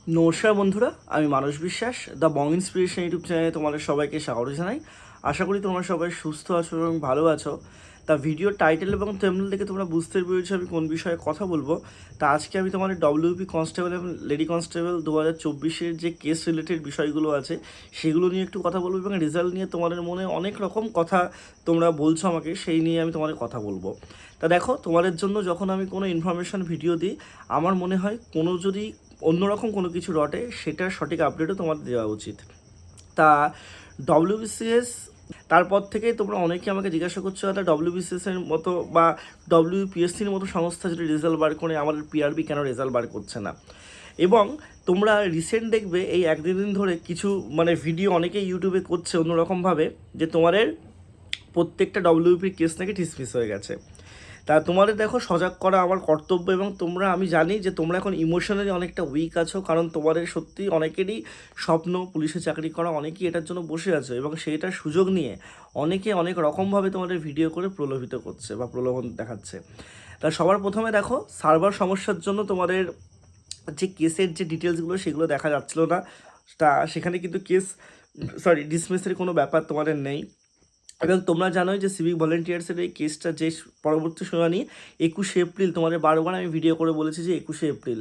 নমস্কার বন্ধুরা, আমি মানস বিশ্বাস দ্য বং ইন্সপিরেশন ইউটিউব চ্যানেলে তোমাদের সবাইকে স্বাগত জানাই। আশা করি তোমরা সবাই সুস্থ আছো এবং ভালো আছো। তা ভিডিওর টাইটেল এবং থাম্বনেল দেখে তোমরা বুঝতে পেরেছো আমি কোন বিষয়ে কথা বলবো। তা আজকে আমি তোমাদের ডব্লিউপি কনস্টেবল এবং লেডি কনস্টেবল 2024-এর যে কেস রিলেটেড বিষয়গুলো আছে সেগুলো নিয়ে একটু কথা বলবো, এবং রেজাল্ট নিয়ে তোমাদের মনে অনেক রকম কথা তোমরা বলছো আমাকে, সেই নিয়ে আমি তোমাদের কথা বলবো। তা দেখো, তোমাদের জন্য যখন আমি কোনো ইনফরমেশান ভিডিও দিই, আমার মনে হয় কোনো যদি অন্যরকম কোনো কিছু রটে সেটার সঠিক আপডেটও তোমাদের দেওয়া উচিত। তা ডব্লিউবিসিএস, তারপর থেকে তোমরা অনেকে আমাকে জিজ্ঞাসা করছো দাদা ডব্লিউবিসিএসের মতো বা ডব্লিউপিএসসির মতো সংস্থা যদি রেজাল্ট বার করে, আমাদের পিআরবি কেন রেজাল্ট বার করছে না। এবং তোমরা রিসেন্ট দেখবে এই এক দিন ধরে কিছু ভিডিও অনেকেই ইউটিউবে করছে অন্যরকমভাবে, যে তোমাদের প্রত্যেকটা ডব্লিউপির কেস নাকি ঠিসমিস হয়ে গেছে। তা তোমাদের দেখো সজাগ করা আমার কর্তব্য, এবং তোমরা, আমি জানি যে তোমরা এখন ইমোশনালি অনেকটা উইক আছো, কারণ তোমাদের সত্যি অনেকেরই স্বপ্ন পুলিশে চাকরি করা, অনেকেই এটার জন্য বসে আছো, এবং সেইটার সুযোগ নিয়ে অনেকে অনেক রকমভাবে তোমাদের ভিডিও করে প্রলোভিত করছে বা প্রলোভন দেখাচ্ছে। তা সবার প্রথমে দেখো, সার্ভার সমস্যার জন্য তোমাদের যে কেসের যে ডিটেলসগুলো সেগুলো দেখা যাচ্ছিলো না। তা সেখানে কিন্তু ডিসমিসের কোনো ব্যাপার তোমাদের নেই। এবং তোমরা জানোই যে সিভিক ভলেন্টিয়ার্সের এই কেসটা যে পরবর্তী শুনানি 21শে এপ্রিল, তোমাদের বারবার আমি ভিডিও করে বলেছি যে 21শে এপ্রিল,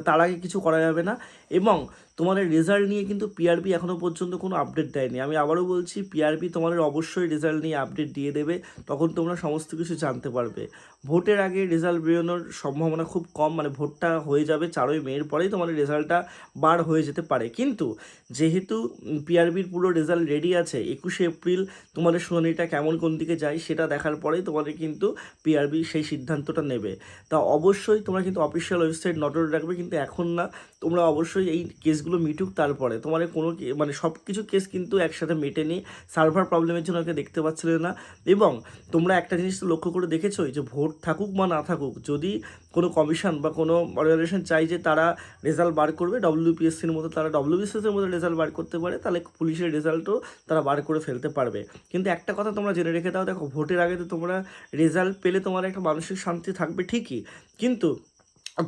তার আগে কিছু করা যাবে না। এবং তোমাদের রেজাল্ট নিয়ে কিন্তু পিআরবি এখনও পর্যন্ত কোনো আপডেট দেয়নি। আমি আবারও বলছি, পিআরবি তোমাদের অবশ্যই রেজাল্ট নিয়ে আপডেট দিয়ে দেবে, তখন তোমরা সমস্ত কিছু জানতে পারবে। ভোটের আগে রেজাল্ট বেরোনোর সম্ভাবনা খুব কম, ভোটটা হয়ে যাবে 4ই মের পরেই তোমাদের রেজাল্টটা বার হয়ে যেতে পারে। কিন্তু যেহেতু পিআরবির পুরো রেজাল্ট রেডি আছে, 21শে এপ্রিল তোমাদের শুনানিটা কেমন কোন দিকে যায় সেটা দেখার পরেই তোমাদের কিন্তু পিআরবি সেই সিদ্ধান্তটা নেবে। তা অবশ্যই তোমরা কিন্তু অফিসিয়াল ওয়েবসাইট নজরে রাখবে, কিন্তু এখন না, তোমরা অবশ্যই এই কেসগুলো মিটুক, তারপরে তোমাদের কোনো সব কিছু কেস কিন্তু একসাথে মেটেনি। সার্ভার প্রবলেমের জন্য ওকে দেখতে পাচ্ছিলে না। এবং তোমরা একটা জিনিস তো লক্ষ্য করে দেখেছোই যে ভোট থাকুক বা না থাকুক, যদি কোনো কমিশন বা কোনো অর্গানাইজেশন চাই যে তারা রেজাল্ট বার করবে ডব্লিউপিএসসির মতো, তারা ডব্লিউবিসিএসের মতো রেজাল্ট বার করতে পারে, তাহলে পুলিশের রেজাল্টও তারা বার করে ফেলতে পারবে। কিন্তু একটা কথা তোমরা জেনে রেখে দাও, দেখো ভোটের আগে তো তোমরা রেজাল্ট পেলে তোমার একটা মানসিক শান্তি থাকবে ঠিকই, কিন্তু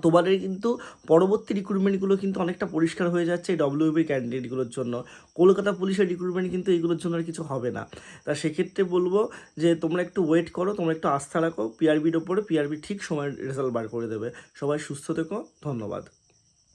তোমাদের কিন্তু পরবর্তী রিক্রুটমেন্টগুলো কিন্তু অনেকটা পরিষ্কার হয়ে যাচ্ছে এই ডব্লিউবি ক্যান্ডিডেটগুলোর জন্য। কলকাতা পুলিশের রিক্রুটমেন্ট কিন্তু এইগুলোর জন্য আর কিছু হবে না। তা সেক্ষেত্রে বলবো যে তোমরা একটু ওয়েট করো, তোমরা একটু আস্থা রাখো পিআরবির ওপরে, পিআরবি ঠিক সময় রেজাল্ট বার করে দেবে। সবাই সুস্থ থেকো, ধন্যবাদ।